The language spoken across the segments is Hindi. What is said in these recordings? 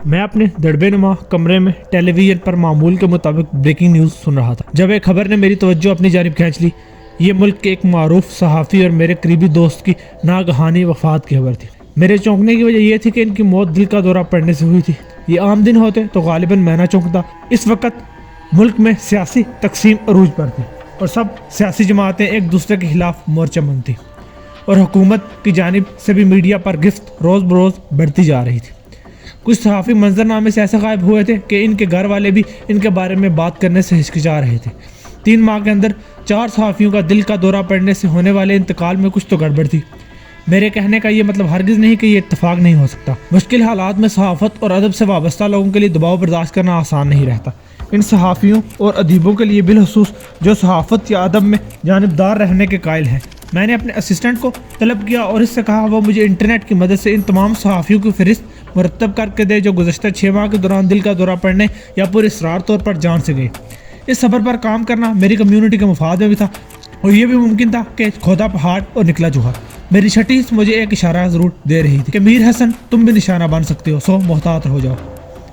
मैं अपने दड़बेनुमा कमरे में टेलीविजन पर मामूल के मुताबिक ब्रेकिंग न्यूज़ सुन रहा था जब एक खबर ने मेरी तवज्जो अपनी जानिब खींच ली। ये मुल्क के एक मारूफ सहाफ़ी और मेरे करीबी दोस्त की नागहानी वफ़ात की खबर थी। मेरे चौंकने की वजह यह थी कि इनकी मौत दिल का दौरा पड़ने से हुई थी। ये आम दिन होते तो गालिबन मैं ना चौंकता। इस वक्त मुल्क में सियासी तकसीम अरूज पर थी और सब सियासी जमातें एक दूसरे के खिलाफ मोर्चा बंद थी और हुकूमत की जानिब से भी मीडिया पर गिरफ्त रोज़ बरोज़ बढ़ती जा रही थी। कुछ सहाफ़ी मंजरनामे से ऐसे गायब हुए थे कि इनके घर वाले भी इनके बारे में बात करने से हिचकिचा रहे थे। 3 माह के अंदर 4 सहाफ़ियों का दिल का दौरा पड़ने से होने वाले इंतकाल में कुछ तो गड़बड़ थी। मेरे कहने का ये मतलब हरगिज़ नहीं कि ये इत्तेफाक नहीं हो सकता। मुश्किल हालात में सहाफ़त और अदब से वाबस्ता लोगों के लिए दबाव बर्दाश्त करना आसान नहीं रहता। इन सहाफ़ियों और अदीबों के लिए बिलखसूस जो सहाफ़त या अदब में जानिबदार रहने के कायल हैं। मैंने अपने असिस्टेंट को तलब किया और इससे कहा वो मुझे इंटरनेट की मदद से इन तमाम सहाफ़ियों की फ़हरिस्त मुरतब करके दे जो गुज़श्ता 6 माह के दौरान दिल का दौरा पड़ने या पुरअसरार तौर पर जान से गए। इस सफ़र पर काम करना मेरी कम्यूनिटी के मुफाद में भी था और ये भी मुमकिन था कि खोदा पहाड़ और निकला चूहा। मेरी छठी मुझे एक इशारा ज़रूर दे रही थी कि मीर हसन तुम भी निशाना बन सकते हो, सो मोहतात हो जाओ।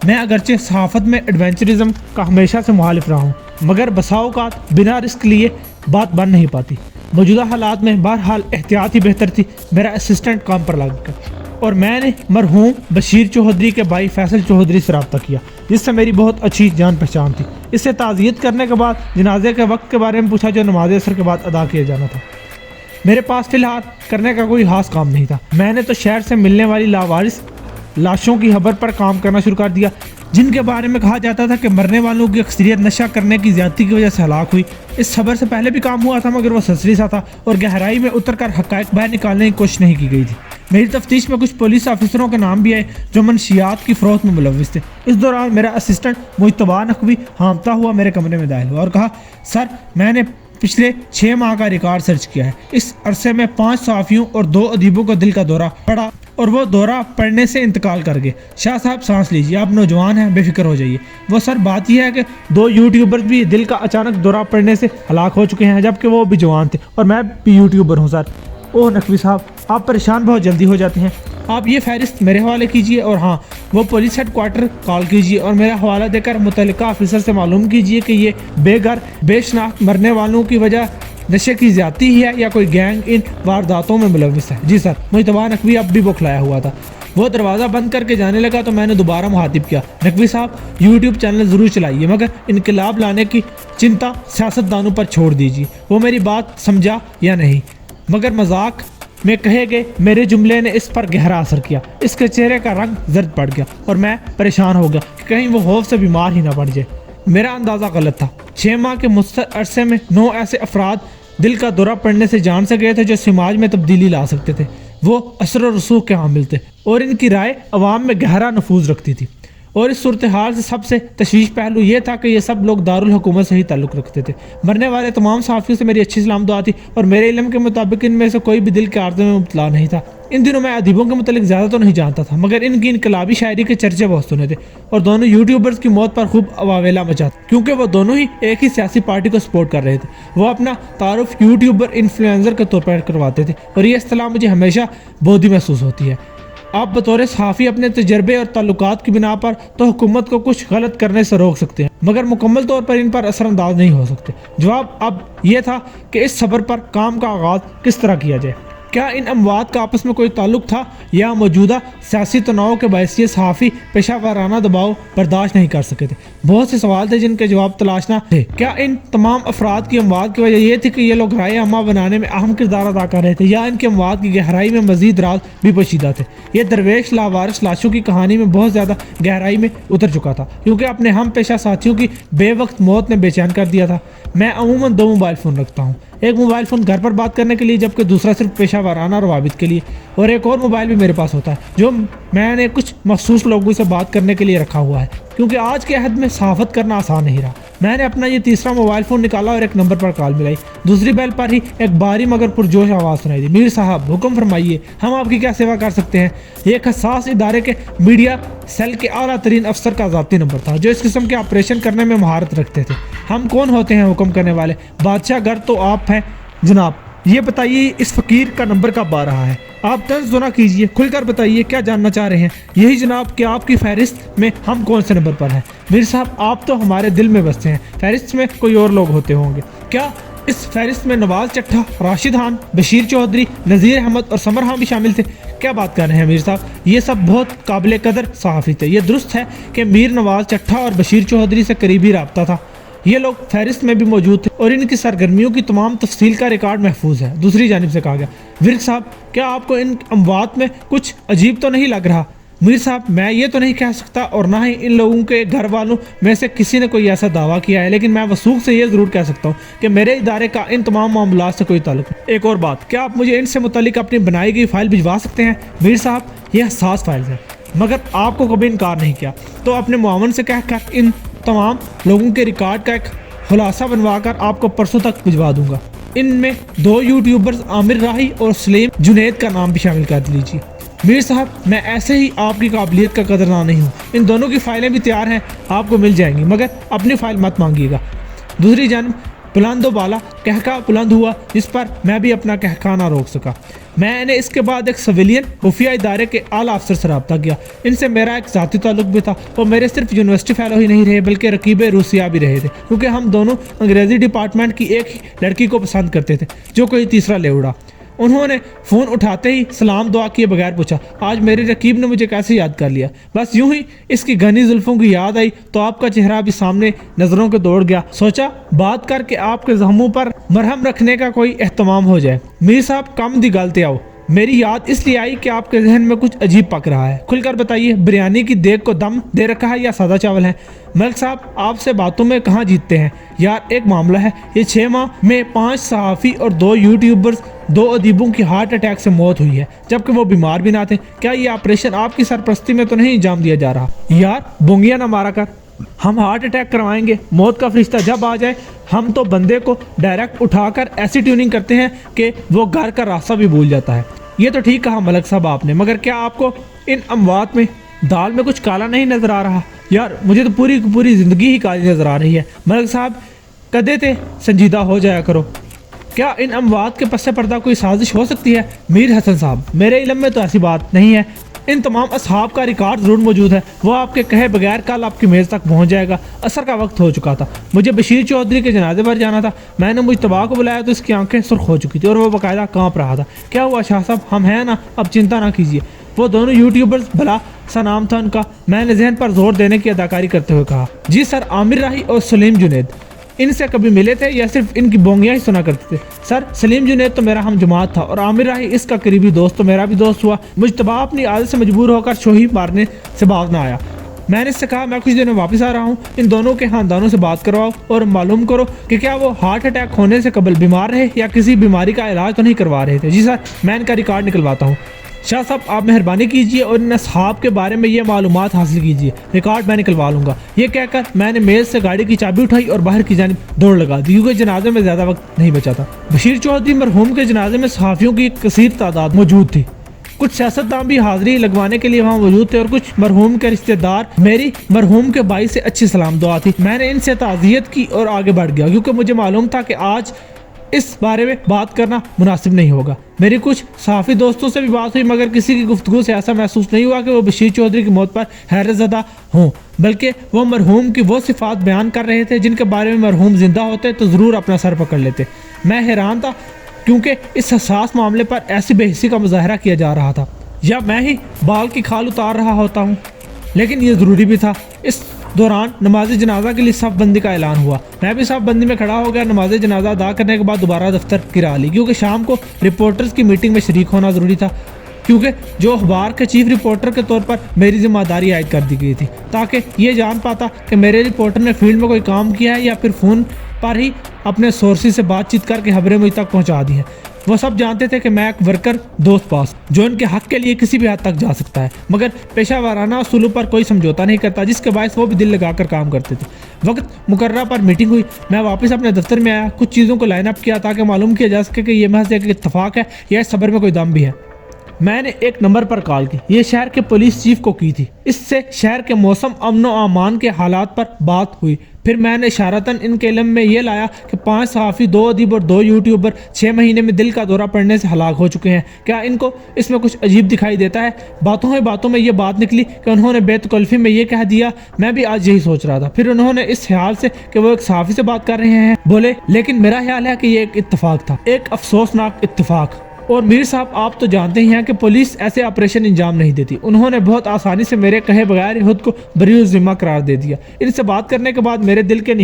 मैं अगरचे सहाफ़त में एडवेंचरिज्म का हमेशा से मुखालिफ रहा हूँ, मगर बसाओकात बिना रिस्क लिए बात बन नहीं पाती। मौजूदा हालात में बहरहाल एहतियात ही बेहतर थी। मेरा असिस्टेंट काम पर लग गया और मैंने मरहूम बशीर चौधरी के भाई फैसल चौधरी से रब्ता किया, जिससे मेरी बहुत अच्छी जान पहचान थी। इससे ताज़ियत करने के बाद जनाजे के वक्त के बारे में पूछा जो नमाज असर के बाद अदा किया जाना था। मेरे पास फ़िलहाल करने का कोई खास काम नहीं था। मैंने तो शहर से मिलने वाली लावारिस लाशों की खबर पर काम करना शुरू कर दिया, जिनके बारे में कहा जाता था कि मरने वालों की अक्सरियत नशा करने की ज़्यादती की वजह से हलाक हुई। इस खबर से पहले भी काम हुआ था, मगर वह ससरी सा था और गहराई में उतरकर हक़ाइक़ बाहर निकालने की कोशिश नहीं की गई थी। मेरी तफ्तीश में कुछ पुलिस ऑफिसरों के नाम भी आए जो मनशियात की फ़रोख्त में मुलव्विस थे। इस दौरान मेरा असिस्टेंट मुज्तबा नकवी हामता हुआ मेरे कमरे में दाखिल हुआ और कहा, सर मैंने पिछले 6 माह का रिकॉर्ड सर्च किया है। इस अरसे में 5 सहाफ़ियों और 2 अदीबों को दिल का दौरा पड़ा और वो दौरा पड़ने से इंतकाल कर गए। शाह साहब सांस लीजिए, आप नौजवान हैं, बेफिक्र हो जाइए। वो सर बात यह है कि 2 यूट्यूबर्स भी दिल का अचानक दौरा पड़ने से हलाक हो चुके हैं, जबकि वो भी जवान थे और मैं भी यूट्यूबर हूँ सर। ओह नकवी साहब, आप परेशान बहुत जल्दी हो जाते हैं। आप ये फहरिस्त मेरे हवाले कीजिए और हाँ, वो पुलिस हेडक्वार्टर कॉल कीजिए और मेरा हवाला देकर मुतल्लिका ऑफिसर से मालूम कीजिए कि ये बेघर बेशनाख्त मरने वालों की वजह नशे की ज्यादती ही है या कोई गैंग इन वारदातों में मुलव्विस है। जी सर। मुज्तबा नकवी अब भी बौखलाया हुआ था। वो दरवाज़ा बंद करके जाने लगा तो मैंने दोबारा मुखातिब किया, नकवी साहब यूट्यूब चैनल ज़रूर चलाइए, मगर इनकलाब लाने की चिंता सियासतदानों पर छोड़ दीजिए। वो मेरी बात समझा या नहीं, मगर मजाक में कहे गए मेरे जुमले ने इस पर गहरा असर किया। इसके चेहरे का रंग जर्द पड़ गया और मैं परेशान हो गया कि कहीं वो खौफ से बीमार ही ना पड़ जाए। मेरा अंदाज़ा गलत था। 6 माह के मुख्तर अरसे में 9 ऐसे अफराद दिल का दौरा पड़ने से जान से गए थे जो समाज में तब्दीली ला सकते थे। वो असर और रसूख के हामिल थे और इनकी राय अवाम में गहरा नफूज रखती थी। और इस सूरत हाल से सबसे तशवीश पहलू ये था कि ये सब लोग दारुल हुकूमत से ही ताल्लुक़ रखते थे। मरने वाले तमाम सहाफ़ियों से मेरी अच्छी सलाम दुआ थी और मेरे इल्म के मुताबिक इनमें से कोई भी दिल के आर्ज़ों में मुब्तला नहीं था। इन दिनों मैं अदीबों के मुतालिक ज़्यादा तो नहीं जानता था, मगर इनकी इनकलाबी शायरी के चर्चे बहुत सुने थे और दोनों यूट्यूबर्स की मौत पर खूब अवावेला मचा था, क्योंकि वो दोनों ही एक ही सियासी पार्टी को सपोर्ट कर रहे थे। वो अपना तारुफ यूट्यूबर इन्फ्लुएंसर के तौर पर करवाते थे और ये इस्तिलाह मुझे हमेशा बोधी महसूस होती है। आप बतौर सहाफ़ी अपने तजर्बे और ताल्लुकात की बिना पर तो हुकूमत को कुछ गलत करने से रोक सकते हैं, मगर मुकम्मल तौर पर इन पर असरअंदाज नहीं हो सकते। जवाब अब यह था कि इस सफ़र पर काम का आगाज़ किस तरह किया जाए। क्या इन अमवात का आपस में कोई ताल्लुक था या मौजूदा सियासी तनाव के बायस ये सहाफ़ी पेशा वाराना दबाव बर्दाश्त नहीं कर सके थे। बहुत से सवाल थे जिनके जवाब तलाशना थे। क्या इन तमाम अफराद की अमवात की वजह यह थी कि ये लोग राय अम्मा बनाने में अहम किरदार अदा कर रहे थे, या इनके अमवात की गहराई में मजीद राज भी पोशीदा थे। ये दरवेश लावारिस लाशों की कहानी में बहुत ज़्यादा गहराई में उतर चुका था, क्योंकि अपने हम पेशा साथियों की बेवक्त मौत ने बेचैन कर दिया था। मैं अमूमन 2 मोबाइल फ़ोन रखता हूँ, एक मोबाइल फ़ोन घर पर बात करने के लिए, जबकि दूसरा सिर्फ पेशा वाराना रवाबित के लिए, और एक और मोबाइल भी मेरे पास होता है जो मैंने कुछ मखसूस लोगों से बात करने के लिए रखा हुआ है, क्योंकि आज के अहद में सहाफ़त करना आसान नहीं रहा। मैंने अपना ये तीसरा मोबाइल फ़ोन निकाला और एक नंबर पर कॉल मिलाई। दूसरी बेल पर ही एक बारी मगर पुरजोश आवाज़ सुनाई दी, मीर साहब हुक्म फरमाइए, हम आपकी क्या सेवा कर सकते हैं। ये एक हसास इदारे के मीडिया सेल के आला तरीन अफसर का ज़ाती नंबर था जो इस किस्म के ऑपरेशन करने में महारत रखते थे। हम कौन होते हैं हुक्म करने वाले, बादशाह घर तो आप हैं जनाब, ये बताइए इस फकीर का नंबर कब आ रहा है? आप दर्ज ना कीजिए, खुलकर बताइए क्या जानना चाह रहे हैं। यही जनाब कि आपकी फहरिस्त में हम कौन से नंबर पर हैं। मीर साहब आप तो हमारे दिल में बसते हैं, फहरिस्त में कोई और लोग होते होंगे क्या? इस फहरिस्त में नवाज चट्ठा, राशिद खान, बशीर चौधरी, नज़ीर अहमद और समर खान भी शामिल थे। क्या बात कर रहे हैं मीर साहब, ये सब बहुत काबिल कदर सहाफ़ी थे। ये दुरुस्त है कि मीर नवाज चट्ठा और बशीर चौधरी से करीबी रब्ता था। ये लोग फहरिस्त में भी मौजूद थे और इनकी सरगर्मियों की तमाम तफसील का रिकॉर्ड महफूज है। दूसरी जानिब से कहा गया, विर्क साहब क्या आपको इन अमवात में कुछ अजीब तो नहीं लग रहा? मीर साहब मैं ये तो नहीं कह सकता और ना ही इन लोगों के घर वालों में से किसी ने कोई ऐसा दावा किया है, लेकिन मैं वसूख से ये ज़रूर कह सकता हूँ कि मेरे इदारे का इन तमाम मामलात से कोई ताल्लुक नहीं। एक और बात, क्या आप मुझे इनसे मुतालिक अपनी बनाई गई फ़ाइल भिजवा सकते हैं? मीर साहब ये हसास फाइल है, मगर आपको कभी इनकार नहीं किया, तो अपने मुआवन से कहकर इन तमाम लोगों के रिकॉर्ड का एक खुलासा बनवाकर आपको परसों तक भिजवा दूंगा। इनमें 2 यूट्यूबर्स आमिर राही और सलीम जुनैद का नाम भी शामिल कर लीजिए। मीर साहब मैं ऐसे ही आपकी काबिलियत का कदरदान नहीं हूँ। इन दोनों की फ़ाइलें भी तैयार हैं, आपको मिल जाएंगी, मगर अपनी फ़ाइल मत मांगिएगा। दूसरी जानब बुलंदो बाला कहका बुलंद हुआ, जिस पर मैं भी अपना कहका ना रोक सका। मैंने इसके बाद एक सिविलियन खुफिया इदारे के आला अफसर से रब्ता किया। इनसे मेरा एक ज़ाती ताल्लुक भी था। वो मेरे सिर्फ यूनिवर्सिटी फेलो ही नहीं रहे बल्कि रकीब रूसिया भी रहे थे, क्योंकि हम दोनों अंग्रेज़ी डिपार्टमेंट की एक ही लड़की को पसंद करते थे जो कोई तीसरा ले उड़ा। उन्होंने फ़ोन उठाते ही सलाम दुआ किए बगैर पूछा, आज मेरे रकीब ने मुझे कैसे याद कर लिया? बस यूं ही इसकी घनी जुल्फ़ों की याद आई तो आपका चेहरा भी सामने नज़रों के दौड़ गया। सोचा बात करके आपके जख्मों पर मरहम रखने का कोई एहतमाम हो जाए। मीर साहब कम दी गलते आओ, मेरी याद इसलिए आई कि आपके जहन में कुछ अजीब पक रहा है। खुलकर बताइए, बिरयानी की देग को दम दे रखा है या सादा चावल है? मलिक साहब आपसे बातों में कहाँ जीतते हैं यार। एक मामला है, ये 6 माह में 5 सहाफ़ी और 2 यूट्यूबर्स, 2 अदीबों की हार्ट अटैक से मौत हुई है, जबकि वो बीमार भी ना थे। क्या ये ऑपरेशन आपकी सरपरस्ती में तो नहीं अंजाम दिया जा रहा? यार बोंगिया ना मारा कर, हम हार्ट अटैक करवाएंगे, मौत का फरिश्ता जब आ जाए हम तो बंदे को डायरेक्ट उठाकर ऐसी ट्यूनिंग करते हैं कि वो घर का रास्ता भी भूल जाता है। ये तो ठीक कहा मलिक साहब आपने, मगर क्या आपको इन अमवात में दाल में कुछ काला नहीं नज़र आ रहा? यार मुझे तो पूरी पूरी ज़िंदगी ही काली नज़र आ रही है। मलिक साहब कदे ते संजीदा हो जाया करो। क्या इन अमवात के पस्से पर्दा कोई साजिश हो सकती है? मीर हसन साहब मेरे इल्म में तो ऐसी बात नहीं है। इन तमाम असहाब का रिकॉर्ड ज़रूर मौजूद है, वो आपके कहे बगैर कल आपकी मेज़ तक पहुंच जाएगा। असर का वक्त हो चुका था, मुझे बशीर चौधरी के जनाजे पर जाना था। मैंने मुजतबा को बुलाया तो इसकी आंखें सुर्ख हो चुकी थी और वो बाकायदा कांप रहा था। क्या हुआ शाह साहब, हम हैं ना, अब चिंता ना कीजिए। वो दोनों यूट्यूबर्स, भला सा नाम था उनका, मैंने जहन पर जोर देने की अदाकारी करते हुए कहा। जी सर, आमिर राही और सलीम जुनैद। इनसे कभी मिले थे या सिर्फ इनकी बोंगियाँ ही सुना करते थे? सर सलीम जुनैद तो मेरा हम जमात था और आमिर राही इसका करीबी दोस्त तो मेरा भी दोस्त हुआ। मुजतबा अपनी आदत से मजबूर होकर शोही मारने से भाग ना आया। मैंने इससे कहा मैं कुछ दिनों वापस आ रहा हूँ, इन दोनों के खानदानों से बात करवाओ और मालूम करो कि क्या वो हार्ट अटैक होने से कबल बीमार रहे या किसी बीमारी का इलाज तो नहीं करवा रहे थे। जी सर, मैं इनका रिकॉर्ड निकलवाता हूँ। शाह साहब आप मेहरबानी कीजिए और इन असहाब के बारे में ये मालूमात हासिल कीजिए, रिकॉर्ड मैं निकलवा लूँगा। ये कहकर मैंने मेज़ से गाड़ी की चाबी उठाई और बाहर की जानिब दौड़ लगा दी, क्योंकि जनाजे में ज़्यादा वक्त नहीं बचा था। बशीर चौधरी मरहूम के जनाजे में सहाफ़ियों की एक कसीर तादाद मौजूद थी। कुछ सियासतदान भी हाज़िरी लगवाने के लिए वहाँ मौजूद थे और कुछ मरहूम के रिश्तेदार। मेरी मरहूम के भाई से अच्छी सलाम दुआ थी। मैंने इनसे ताज़ियत की और आगे बढ़ गया, क्योंकि मुझे मालूम था कि आज इस बारे में बात करना मुनासिब नहीं होगा। मेरी कुछ सहाफ़ी दोस्तों से भी बात हुई, मगर किसी की गुफ्तगू से ऐसा महसूस नहीं हुआ कि वो बशीर चौधरी की मौत पर हैरतज़दा हों, बल्कि वो मरहूम की वो सिफ़ात बयान कर रहे थे जिनके बारे में मरहूम जिंदा होते तो ज़रूर अपना सर पकड़ लेते। मैं हैरान था, क्योंकि इस हसास मामले पर ऐसी बेहिसी का मुजाहरा किया जा रहा था, या मैं ही बाल की खाल उतार रहा होता हूँ। लेकिन ये ज़रूरी भी था। इस दौरान नमाज जनाजा के लिए सफ़ बंदी का ऐलान हुआ। मैं भी सफ़ बंदी में खड़ा हो गया। नमाज जनाजा अदा करने के बाद दोबारा दफ्तर गिरा ली, क्योंकि शाम को रिपोर्टर्स की मीटिंग में शरीक होना ज़रूरी था, क्योंकि जो अखबार के चीफ रिपोर्टर के तौर पर मेरी जिम्मेदारी आयद कर दी गई थी, ताकि ये जान पाता कि मेरे रिपोर्टर ने फील्ड में कोई काम किया है या फिर फ़ोन पर ही अपने सोर्सेज से बातचीत करके खबरें मुझ तक पहुँचा दी हैं। वो सब जानते थे कि मैं एक वर्कर दोस्त पास जो इनके हक के लिए किसी भी हद तक जा सकता है, मगर पेशा वाराना उसूलों पर कोई समझौता नहीं करता, जिसके बायस वो भी दिल लगाकर काम करते थे। वक्त मुकर्रर पर मीटिंग हुई। मैं वापस अपने दफ्तर में आया, कुछ चीज़ों को लाइन अप किया ताकि मालूम किया जा सके कि यह महज एक इत्तफाक है या इस खबर में कोई दम भी है। मैंने एक नंबर पर कॉल की, ये शहर के पुलिस चीफ को की थी। इससे शहर के मौसम, अमन व अमान के हालात पर बात हुई। फिर मैंने इशारतन इनके इल्म में ये लाया कि 5 सहाफ़ी, 2 अदीब और 2 यूट्यूबर 6 महीने में दिल का दौरा पड़ने से हलाक हो चुके हैं। क्या इनको इसमें कुछ अजीब दिखाई देता है? बातों में ये बात निकली कि उन्होंने बेतकल्फ़ी में ये कह दिया। मैं भी आज यही सोच रहा था। फिर उन्होंने इस ख्याल से कि वो एक सहाफ़ी से बात कर रहे हैं बोले, लेकिन मेरा ख्याल है कि ये एक इत्तेफाक था, एक अफसोसनाक इत्तेफाक। और मीर साहब, आप तो जानते ही हैं कि पुलिस ऐसे ऑपरेशन अंजाम नहीं देती। उन्होंने बहुत आसानी से मेरे कहे बगैर खुद को बरी ज़िम्मा करार दे दिया। इनसे बात करने के बाद मेरे दिल के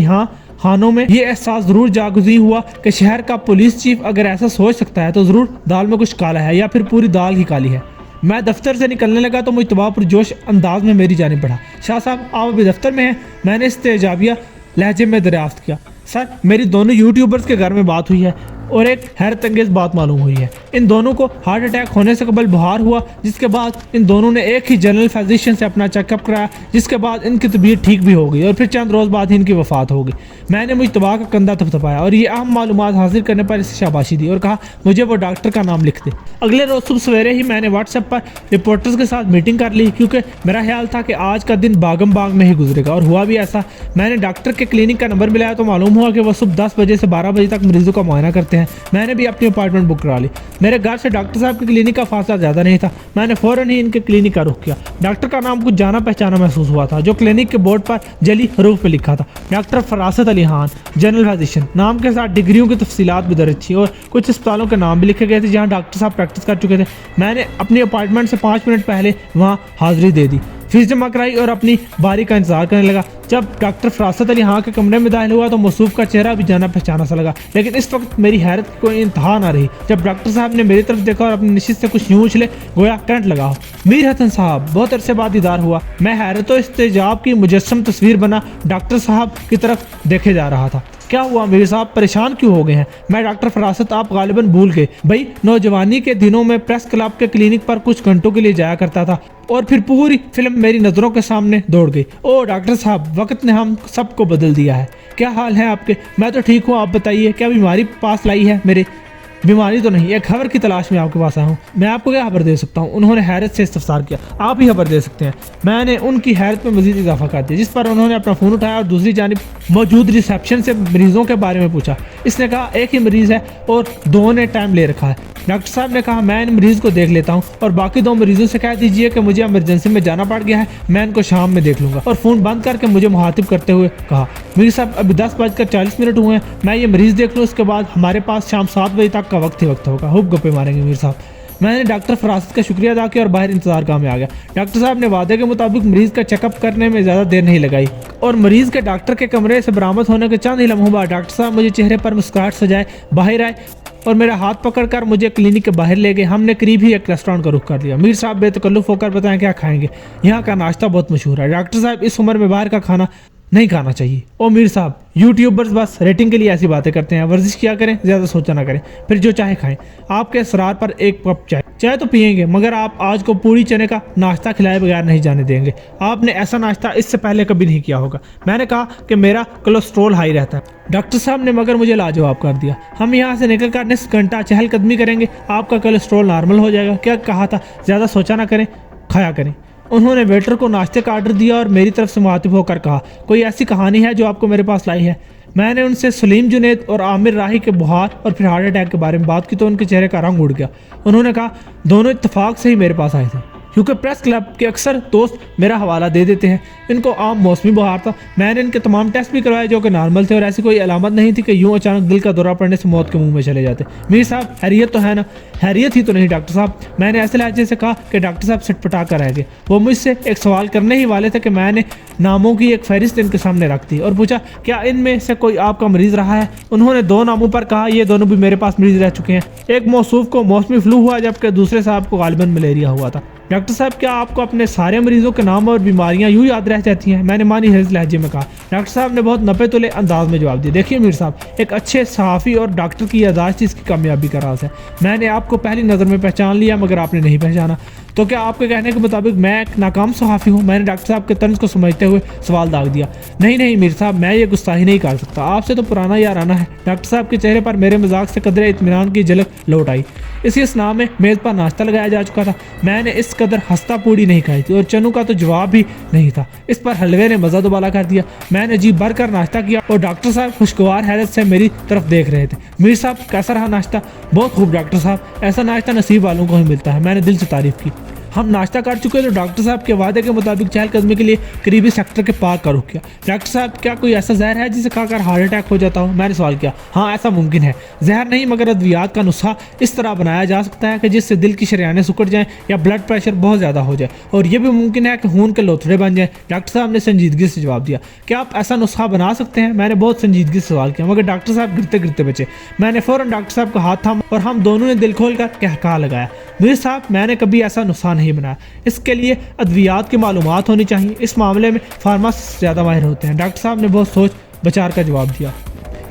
खानों में ये एहसास ज़रूर जागुज़ी हुआ कि शहर का पुलिस चीफ अगर ऐसा सोच सकता है तो ज़रूर दाल में कुछ काला है, या फिर पूरी दाल ही काली है। मैं दफ्तर से निकलने लगा तो मुझतबा पुरजोश अंदाज में मेरी जानिब बढ़ा। शाह साहब, आप अभी दफ्तर में हैं? मैंने इस्तेजाबिया लहजे में दरियाफ्त किया। सर, मेरी दोनों यूट्यूबर्स के घर में बात हुई है और एक हैरत अंगेज बात मालूम हुई है। इन दोनों को हार्ट अटैक होने से कबल बुखार हुआ, जिसके बाद इन दोनों ने एक ही जनरल फिजिशियन से अपना चेकअप कराया, जिसके बाद इनकी तबीयत ठीक भी हो गई और फिर चंद रोज़ बाद ही इनकी वफात हो गई। मैंने मुझतबा का कंधा थपथपाया और ये अहम मालूमात हासिल करने पर इसे शाबाशी दी और कहा मुझे वो डॉक्टर का नाम लिख दे। अगले रोज़ सुबह सवेरे ही मैंने व्हाट्सएप पर रिपोर्टर्स के साथ मीटिंग कर ली, क्योंकि मेरा ख्याल था कि आज का दिन बागम बाग में ही गुजरेगा, और हुआ भी ऐसा। मैंने डॉक्टर के क्लिनिक का नंबर मिलाया तो मालूम हुआ कि वह सुबह 10 बजे से 12 बजे तक मरीजों का मुआयना करते हैं। मैंने भी अपनी अपॉइंटमेंट बुक करा ली। मेरे घर से डॉक्टर साहब की क्लिनिक का फासला ज़्यादा नहीं था। मैंने फ़ौरन ही इनके क्लिनिक का रुख किया। डॉक्टर का नाम कुछ जाना पहचाना महसूस हुआ था, जो क्लिनिक के बोर्ड पर जली हरूफ पे लिखा था। Doctor फरासत Ali Khan, general physician. नाम के साथ डिग्रियों की तफसीलात भी दर्ज थी और कुछ अस्पतालों के नाम भी लिखे गए थे जहाँ डॉक्टर साहब प्रैक्टिस कर चुके थे। मैंने अपनी अपॉइंटमेंट से 5 मिनट पहले वहाँ हाजिरी दे दी, फीस जमा कराई और अपनी बारी का इंतजार करने लगा। जब डॉक्टर फरासत अली खान के कमरे में दाखिल हुआ तो मौसूफ का चेहरा भी जाना पहचाना सा लगा, लेकिन इस वक्त मेरी हैरत की कोई इंतहा ना रही जब डॉक्टर साहब ने मेरी तरफ देखा और अपनी निशित से कुछ यूं उछले गोया करंट लगा हो। मीर हसन साहब, बहुत अरसे बाद दीदार हुआ। मैं हैरत और इस्तेजाब की मुजस्सम तस्वीर बना डॉक्टर साहब की तरफ देखे जा रहा था। क्या हुआ मीर साहब, परेशान क्यों हो गए हैं? मैं डॉक्टर फरासत, आप गालिबन भूल गए। भाई, नौजवानी के दिनों में प्रेस क्लब के क्लिनिक पर कुछ घंटों के लिए जाया करता था और फिर पूरी फिल्म मेरी नज़रों के सामने दौड़ गई। ओ डॉक्टर साहब, वक्त ने हम सबको बदल दिया है। क्या हाल है आपके? मैं तो ठीक हूँ, आप बताइए, क्या बीमारी पास लाई है मेरे? बीमारी तो नहीं, एक खबर की तलाश में आपके पास आया हूँ। मैं आपको क्या खबर दे सकता हूँ? उन्होंने हैरत से इस्तफसार किया। आप ही खबर दे सकते हैं। मैंने उनकी हैरत में मजीद इजाफा कर दिया, जिस पर उन्होंने अपना फ़ोन उठाया और दूसरी जानिब मौजूद रिसेप्शन से मरीजों के बारे में पूछा। इसने कहा एक ही मरीज़ है और 2 ने टाइम ले रखा है। डॉक्टर साहब ने कहा मैं इन मरीज़ को देख लेता हूँ और बाकी 2 मरीजों से कह दीजिए कि मुझे इमरजेंसी में जाना पड़ गया है, मैं इनको शाम में देख लूँगा। और फ़ोन बंद करके मुझे मुखातिब करते हुए कहा, मीर साहब, अभी 10:40 हुए हैं, मैं ये मरीज़ देख लूँ, उसके बाद हमारे पास शाम 7 बजे तक का वक्त ही वक्त होगा। खूब गप्पे मारेंगे मीर साहब। मैंने डॉक्टर फरासत का शुक्रिया अदा किया और बाहर इंतजार गाह में आ गया। डॉक्टर साहब ने वादे के मुताबिक मरीज़ का चेकअप करने में ज़्यादा देर नहीं लगाई और मरीज़ के डॉक्टर के कमरे से बरामद होने के चंद ही लम्हों बाद डॉक्टर साहब मुझे चेहरे पर मुस्कुराहट सजाए बाहर आए और मेरा हाथ पकड़कर मुझे क्लिनिक के बाहर ले गए। हमने करीब ही एक रेस्टोरेंट का रुख कर लिया। मीर साहब बेतकल्लुफ़ होकर बताएं क्या खाएंगे? यहाँ का नाश्ता बहुत मशहूर है। डॉक्टर साहब, इस उम्र में बाहर का खाना नहीं खाना चाहिए। ओ मीर साहब, यूट्यूबर्स बस रेटिंग के लिए ऐसी बातें करते हैं। वर्जिश किया करें, ज़्यादा सोचा ना करें, फिर जो चाहे खाएं। आपके असरार पर एक कप चाय तो पियेंगे, मगर आप आज को पूरी चने का नाश्ता खिलाए बगैर नहीं जाने देंगे। आपने ऐसा नाश्ता इससे पहले कभी नहीं किया होगा। मैंने कहा कि मेरा कोलेस्ट्रॉल हाई रहता है। डॉक्टर साहब ने मगर मुझे लाजवाब कर दिया। हम यहाँ से निकल कर निस्फ घंटा चहलकदमी करेंगे, आपका कोलेस्ट्रॉल नॉर्मल हो जाएगा। क्या कहा था? ज़्यादा सोचा ना करें, खाया करें। उन्होंने वेटर को नाश्ते का आर्डर दिया और मेरी तरफ से मुखातिब होकर कहा, कोई ऐसी कहानी है जो आपको मेरे पास लाई है? मैंने उनसे सलीम जुनैद और आमिर राही के बुखार और फिर हार्ट अटैक के बारे में बात की तो उनके चेहरे का रंग उड़ गया। उन्होंने कहा दोनों इत्तेफाक से ही मेरे पास आए थे, क्योंकि प्रेस क्लब के अक्सर दोस्त मेरा हवाला दे देते हैं। इनको आम मौसमी बुखार था। मैंने इनके तमाम टेस्ट भी करवाए जो कि नॉर्मल थे और ऐसी कोई अलामत नहीं थी कि यूँ अचानक दिल का दौरा पड़ने से मौत के मुंह में चले जाते। मीर साहब, हैरियत तो है ना? हैरियत ही तो नहीं डॉक्टर साहब। मैंने ऐसे लहजे से कहा कि डॉक्टर साहब सिटपटा कर रह गए। वो मुझसे एक सवाल करने ही वाले थे कि मैंने नामों की एक फहरिस्त इनके सामने रख दी और पूछा, क्या इनमें से कोई आपका मरीज़ रहा है? उन्होंने 2 नामों पर कहा, ये दोनों भी मेरे पास मरीज़ रह चुके हैं। एक मौसूफ को मौसमी फ्लू हुआ जबकि दूसरे साहब को गालिबन मलेरिया हुआ था। डॉक्टर साहब, क्या आपको अपने सारे मरीजों के नाम और बीमारियां यूं याद रह जाती हैं? मैंने मानी हर्ज लहजे में कहा। डॉक्टर साहब ने बहुत नपे तुले अंदाज में जवाब दिया, देखिए मीर साहब, एक अच्छे सहाफ़ी और डॉक्टर की याददाश्त इसकी कामयाबी का राज है। मैंने आपको पहली नज़र में पहचान लिया मगर आपने नहीं पहचाना, तो क्या आपके कहने के मुताबिक मैं एक नाकाम सहाफ़ी हूँ? मैंने डॉक्टर साहब के तंज को समझते हुए सवाल दाग दिया। नहीं नहीं मीर साहब, मैं ये गुस्ताखी नहीं कर सकता, आपसे तो पुराना याराना है। डॉक्टर साहब के चेहरे पर मेरे मजाक से कदरे इत्मीनान की झलक लौट आई। इसी स्नाम में मेज़ पर नाश्ता लगाया जा चुका था। मैंने इस कदर हंसता पूड़ी नहीं खाई थी और चनू का तो जवाब भी नहीं था। इस पर हलवे ने मज़ा दुबाला कर दिया। मैंने जी भर कर नाश्ता किया और डॉक्टर साहब खुशगवार हैरत से मेरी तरफ देख रहे थे। मीर साहब कैसा रहा नाश्ता? बहुत खूब डॉक्टर साहब, ऐसा नाश्ता नसीब वालों को ही मिलता है। मैंने दिल से तारीफ की। हम नाश्ता कर चुके तो डॉक्टर साहब के वादे के मुताबिक चहलकदमी के लिए करीबी सेक्टर के पार्क का रुख किया। डॉक्टर साहब, क्या कोई ऐसा जहर है जिसे खाकर हार्ट अटैक हो जाता हो? मैंने सवाल किया। हाँ, ऐसा मुमकिन है। जहर नहीं मगर अद्वियात का नुस्खा इस तरह बनाया जा सकता है कि जिससे दिल की शरियानें सिकुड़ जाएं या ब्लड प्रेशर बहुत ज़्यादा हो जाए, और यह भी मुमकिन है कि खून के लोथड़े बन जाएं। डॉक्टर साहब ने संजीदगी से जवाब दिया। क्या आप ऐसा नुस्खा बना सकते हैं? मैंने बहुत संजीदगी से सवाल किया, मगर डॉक्टर साहब गिरते गिरते बचे। मैंने फ़ौरन डॉक्टर साहब का हाथ थामा और हम दोनों ने दिल खोल कर कहका लगाया। मीर साहब, मैंने कभी ऐसा नुस्खा नहीं बनाया। इसके लिए अद्वियात की मालूमात होनी चाहिए। इस मामले में फार्मासिस्ट ज़्यादा माहिर होते हैं। डॉक्टर साहब ने बहुत सोच बचार का जवाब दिया।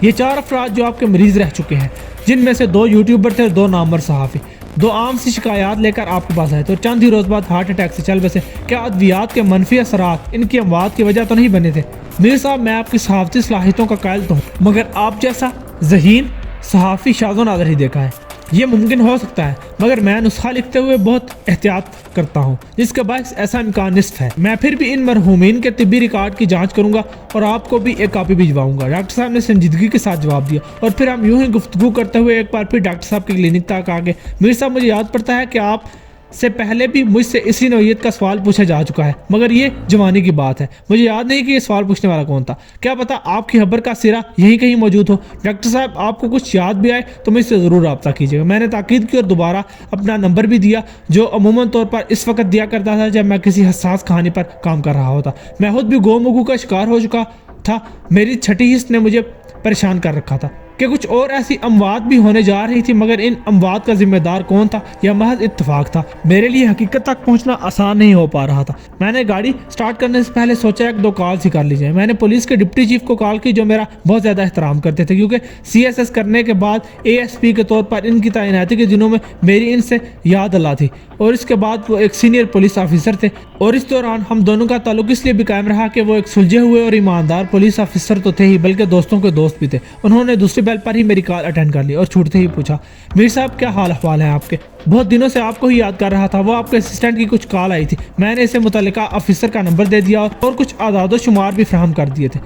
ये 4 अफराद जो आपके मरीज रह चुके हैं, जिनमें से 2 यूट्यूबर थे और 2 नामवर सहाफ़ी, 2 आम सी शिकायत लेकर आपके पास आए थे और चंद ही रोज़ बाद हार्ट अटैक से चल बसे। क्या अद्वियात के मनफी असरात इनकी अमवात की वजह तो नहीं बने थे? मीर साहब, मैं आपकी सहाफ़ती सलाहियतों का कायल तो हूँ, मगर आप जैसा ज़हीन सहाफ़ी शाज़ो नादर ही देखा है। ये मुमकिन हो सकता है, मगर मैं नुस्खा लिखते हुए बहुत एहतियात करता हूँ, जिसके बायस ऐसा इम्कान निस्फ है। मैं फिर भी इन मरहूमीन के तिब्बी रिकॉर्ड की जांच करूंगा और आपको भी एक कॉपी भिजवाऊंगा। डॉक्टर साहब ने संजीदगी के साथ जवाब दिया और फिर हम यूं ही गुफ्तगू करते हुए एक बार फिर डॉक्टर साहब की क्लिनिक तक आ गए। मीर साहब, मुझे याद पड़ता है कि आप से पहले भी मुझसे इसी नौयत का सवाल पूछा जा चुका है, मगर ये जवानी की बात है। मुझे याद नहीं कि ये सवाल पूछने वाला कौन था। क्या पता आपकी खबर का सिरा यहीं कहीं मौजूद हो। डॉक्टर साहब, आपको कुछ याद भी आए तो मुझसे ज़रूर रब्ता कीजिएगा। मैंने ताकीद की और दोबारा अपना नंबर भी दिया, जो अमूमन तौर पर इस वक्त दिया करता था जब मैं किसी हसास कहानी पर काम कर रहा होता। मैं खुद भी गोमुगू का शिकार हो चुका था। मेरी छठी हिस्स ने मुझे परेशान कर रखा था कि कुछ और ऐसी अमवात भी होने जा रही थी, मगर इन अमवात का जिम्मेदार कौन था यह महज इत्तेफाक था। मेरे लिए हकीकत तक पहुंचना आसान नहीं हो पा रहा था। मैंने गाड़ी स्टार्ट करने से पहले सोचा एक 2 कॉल्स ही कर ली जाए। मैंने पुलिस के डिप्टी चीफ को कॉल की, जो मेरा बहुत ज़्यादा एहतराम करते थे, क्योंकि CSS करने के बाद ASP के तौर पर इनकी तैनाती के दिनों में मेरी इनसे याद अल्लाह थी, और इसके बाद वो एक सीनियर पुलिस ऑफिसर थे। और इस दौरान हम दोनों का ताल्लुक इसलिए भी कायम रहा कि वो एक सुलझे हुए और ईमानदार पुलिस ऑफिसर तो थे ही, बल्कि दोस्तों के दोस्त भी थे। उन्होंने दूसरी बेल पर ही मेरी कॉल अटेंड कर ली और छूटते ही पूछा, मीर साहब, क्या हाल अहवाल है आपके? बहुत दिनों से आपको ही याद कर रहा था। वो आपके असिस्टेंट की कुछ कॉल आई थी। मैंने इसे मुतल्लिका ऑफिसर का नंबर दे दिया और कुछ आदाद शुमार भी फ्राहम कर दिए थे।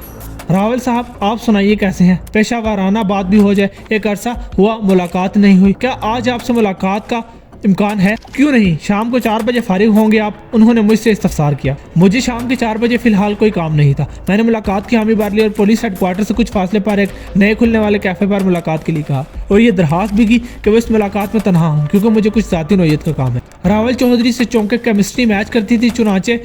रावल साहब, आप सुनाइए कैसे हैं? पेशा वाराना बात भी हो जाए। एक अरसा हुआ मुलाकात नहीं हुई। क्या आज आपसे मुलाकात का इम्कान है? क्यों नहीं, शाम को 4 बजे फारिग होंगे आप? उन्होंने मुझसे इस्तफसार किया। मुझे शाम के 4 बजे फिलहाल कोई काम नहीं था। मैंने मुलाकात की हामी भर ली और पुलिस हेडक्वार्टर से कुछ फासले पर एक नए खुलने वाले कैफे पर मुलाकात के लिए कहा, और ये दरखास्त भी की कि वो इस मुलाकात में तनहा हूँ, क्योंकि मुझे कुछ ज़ाती नौयत का काम है। रावल चौधरी से चौंके केमिस्ट्री मैच करती थी, चुनाचे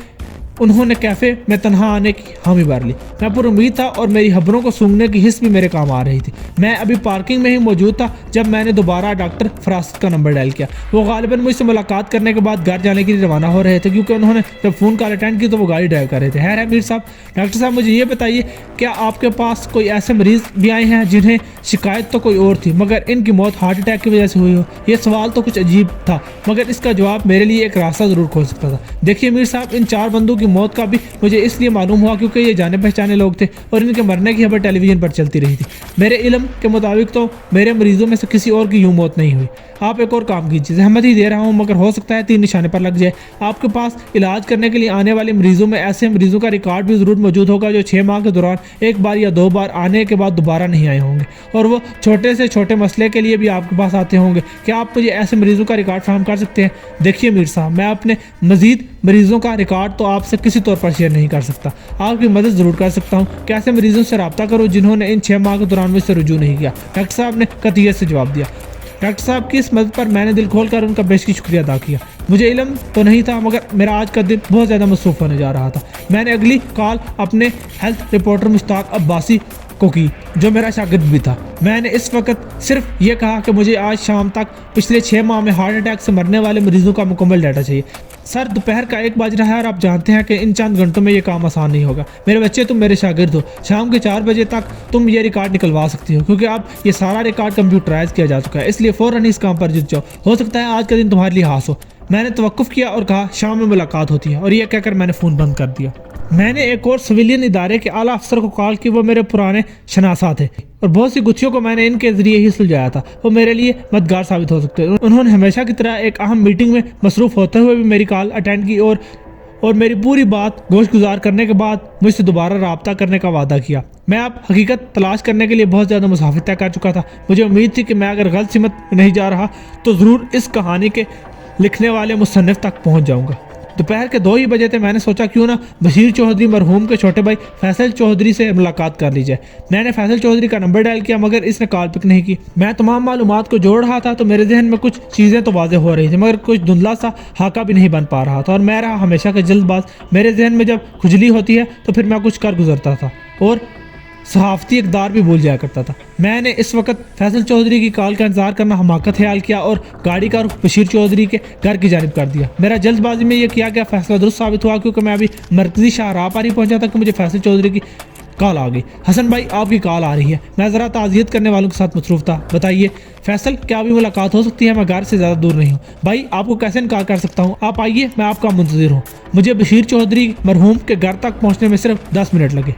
उन्होंने कैफे में तनहा आने की हामी भर ली। मैं पर उम्मीद था और मेरी खबरों को सूंघने की हिस्स भी मेरे काम आ रही थी। मैं अभी पार्किंग में ही मौजूद था जब मैंने दोबारा डॉक्टर फरासत का नंबर डायल किया। वो गालिबन मुझसे मुलाकात करने के बाद घर जाने के लिए रवाना हो रहे थे, क्योंकि उन्होंने जब फ़ोन कॉल अटेंड की तो वो गाड़ी ड्राइव कर रहे थे। है मीर साहब, डॉक्टर साहब, मुझे ये बताइए, क्या आपके पास कोई ऐसे मरीज भी आए हैं जिन्हें शिकायत तो कोई और थी, मगर इनकी मौत हार्ट अटैक की वजह से हुई हो? ये सवाल तो कुछ अजीब था, मगर इसका जवाब मेरे लिए एक रास्ता ज़रूर खोल सकता था। देखिए मीर साहब, इन 4 बंदों की मौत का भी मुझे इसलिए मालूम हुआ क्योंकि ये जाने पहचाने लोग थे और इनके मरने की खबर टेलीविजन पर चलती रही थी। मेरे इल्म के मुताबिक तो मेरे मरीजों में से किसी और की यूं मौत नहीं हुई। आप एक और काम कीजिए, जहमत ही दे रहा हूं, मगर हो सकता है 3 निशाने पर लग जाए। आपके पास इलाज करने के लिए आने वाले मरीजों में ऐसे मरीजों का रिकॉर्ड भी ज़रूर मौजूद होगा जो 6 माह के दौरान 1 बार या 2 बार आने के बाद दोबारा नहीं आए होंगे, और वो छोटे से छोटे मसले के लिए भी आपके पास आते होंगे। क्या आप मुझे ऐसे मरीजों का रिकॉर्ड फराहम कर सकते हैं? देखिए मीर साहब, मैं अपने मजीद मरीजों का रिकॉर्ड तो आपसे किसी तौर पर शेयर नहीं कर सकता। आपकी मदद ज़रूर कर सकता हूँ। कैसे मरीजों से रब्ता करो जिन्होंने इन 6 माह के दौरान मुझसे रुजू नहीं किया? डॉक्टर साहब ने कतियत से जवाब दिया। डॉक्टर साहब की इस मदद पर मैंने दिल खोलकर उनका बेशकी शुक्रिया अदा किया। मुझे इल्म तो नहीं था, मगर मेरा आज का दिन बहुत ज़्यादा मसरूफ़ होने जा रहा था। मैंने अगली कॉल अपने हेल्थ रिपोर्टर मुश्ताक अब्बासी को की, जो मेरा शागिर्द भी था। मैंने इस वक्त सिर्फ ये कहा कि मुझे आज शाम तक पिछले 6 माह में हार्ट अटैक से मरने वाले मरीजों का मुकम्मल डाटा चाहिए। सर, दोपहर का 1 बज रहा है और आप जानते हैं कि इन चंद घंटों में ये काम आसान नहीं होगा। मेरे बच्चे, तुम मेरे शागिर्द हो। शाम के 4 बजे तक तुम ये रिकॉर्ड निकलवा सकती हो, क्योंकि अब ये सारा रिकॉर्ड कंप्यूटराइज किया जा चुका है, इसलिए फ़ौरन इस काम पर जुट जाओ। हो सकता है आज का दिन तुम्हारे लिए हास हो। मैंने तवक्कुफ किया और कहा शाम में मुलाकात होती है, और यह कहकर मैंने फ़ोन बंद कर दिया। मैंने एक और सिविलियन इदारे के आला अफसर को कॉल की। वो मेरे पुराने शनासा थे और बहुत सी गुत्थियों को मैंने इनके जरिए ही सुलझाया था। वो मेरे लिए मददगार साबित हो सकते हैं। उन्होंने हमेशा की तरह एक अहम मीटिंग में मसरूफ़ होते हुए भी मेरी कॉल अटेंड की और मेरी पूरी बात गोशगुजार करने के बाद मुझसे दोबारा रब्ता करने का वादा किया। मैं अब हकीकत तलाश करने के लिए बहुत ज़्यादा मुसाफिर तय कर चुका था। मुझे उम्मीद थी कि मैं अगर गलत सिमत में नहीं जा रहा तो ज़रूर इस कहानी के लिखने वाले मुसन्निफ तक पहुँच जाऊँगा। दोपहर के 2 ही बजे थे। मैंने सोचा क्यों ना बशीर चौधरी मरहूम के छोटे भाई फैसल चौधरी से मुलाकात कर ली जाए। मैंने फैसल चौधरी का नंबर डायल किया मगर इसने कॉल पिक नहीं की। मैं तमाम मालूमात को जोड़ रहा था तो मेरे जहन में कुछ चीज़ें तो वाज़ेह हो रही थी मगर कुछ धुंधला सा हाका भी नहीं बन पा रहा था। और मैं रहा हमेशा का जल्दबाज। मेरे जहन में जब खुजली होती है तो फिर मैं कुछ कर गुजरता था और सहाफ़ती इक़दार भी भूल जाया करता था। मैंने इस वक्त फैसल चौधरी की कॉल का इंतजार करना हमाकत ख्याल किया और गाड़ी का रुख बशीर चौधरी के घर की जानिब कर दिया। मेरा जल्दबाजी में यह किया गया फैसला दुरुस्त साबित हुआ क्योंकि मैं अभी मरकजी शाहराह पर ही पहुंचा था कि मुझे फैसल चौधरी की कॉल आ गई। हसन भाई आपकी कॉल आ रही है। मैं ज़रा ताज़ियत करने वालों के साथ मसरूफ़ था। बताइए फैसल, क्या अभी मुलाकात हो सकती है? मैं घर से ज़्यादा दूर नहीं हूँ। भाई आपको कैसे इनकार कर सकता हूँ? आप आइए, मैं आपका मुंतज़िर हूँ। मुझे बशीर चौधरी मरहूम के घर तक पहुँचने में सिर्फ 10 मिनट लगे।